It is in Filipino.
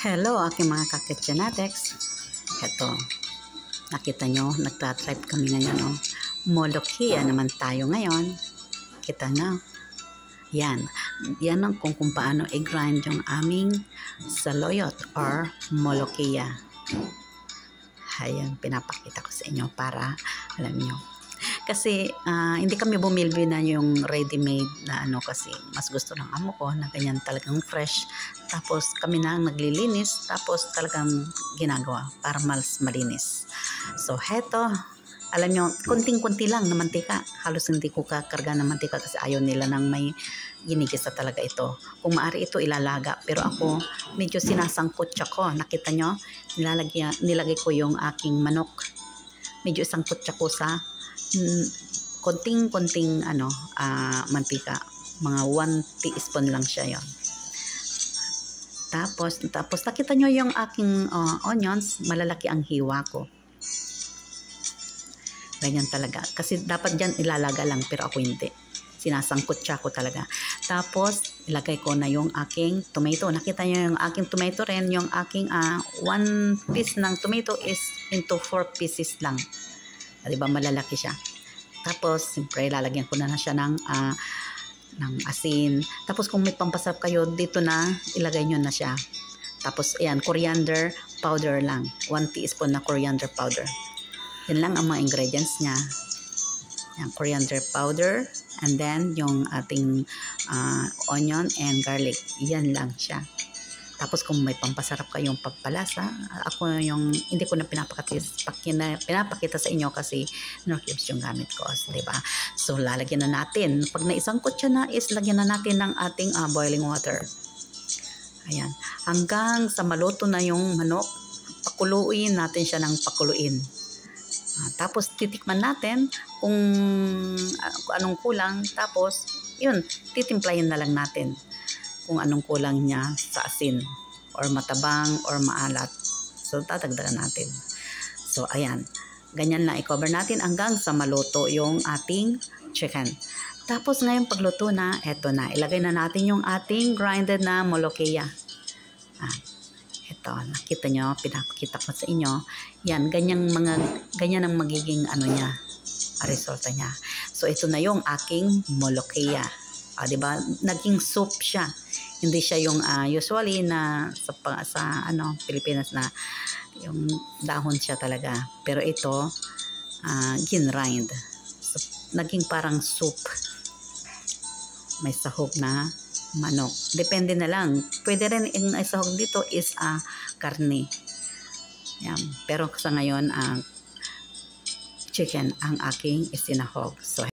Hello, aking mga kakitchenatics. Heto, nakita nyo, nagtatripe kami ngayon. Oh. Molokhia naman tayo ngayon. Kita na. Yan. Yan ang kung paano i-grind yung aming saloyot or molokhia. Ayan, pinapakita ko sa inyo para alam nyo. Kasi hindi kami bumilbi na yung ready-made na ano kasi mas gusto ng amo ko na ganyan talagang fresh. Tapos kami na ang naglilinis tapos talagang ginagawa para mas malinis. So heto, alam nyo, kunting-kunti lang na mantika. Halos hindi ko kakarga ng mantika kasi ayaw nila ng may ginigisa talaga ito. Kung maaari ito ilalaga pero ako medyo sinasangkot siya ko. Nakita nyo, nilagay ko yung aking manok. Medyo isangkot siya ko sa konting mantika, mga 1 teaspoon lang siya yon. Tapos nakita nyo yung aking onions, malalaki ang hiwa ko. Ganyan talaga. Kasi dapat dyan ilalaga lang pero ako hindi. Sinasangkot siya ko talaga. Tapos ilagay ko na yung aking tomato. Nakita nyo yung aking tomato rin. Yung aking 1 piece ng tomato is into 4 pieces lang. Diba malalaki siya. Tapos siyempre lalagyan ko na siya ng asin. Tapos kung may pampasarap kayo dito na ilagay nyo na siya. Tapos ayan, coriander powder lang. 1 teaspoon na coriander powder. Yan lang ang mga ingredients niya. Yan, coriander powder and then yung ating onion and garlic. Yan lang siya. Tapos kung may pampasarap kayong pagpalasa, ako yung hindi ko na pinapakita sa inyo kasi no cubes yung gamit ko, diba? So lalagyan na natin. Pag naisangkot siya na is lagyan na natin ng ating boiling water. Ayan. Hanggang sa maluto na yung manok, pakuluin natin siya ng pakuluin. Tapos titikman natin kung anong kulang. Tapos yun, titimplahin na lang natin kung anong kulang niya sa asin or matabang or maalat. So tatagdagan natin. So ayan, ganyan na i-cover natin hanggang sa maluto yung ating chicken. Tapos ngayon pagluto na, eto na, ilagay na natin yung ating grinded na molokhia. Ito, nakita nyo, pinakita ko sa inyo. Yan, ganyan ang magiging niya, resulta niya. So ito na yung aking molokhia. Diba? Naging soup siya. Hindi siya yung usually na sa Pilipinas na yung dahon siya talaga. Pero ito, ginrind. So, naging parang soup. May sahog na manok. Depende na lang. Pwede rin yung sahog dito is karne. Yan. Pero sa ngayon, chicken ang aking isinahog. So,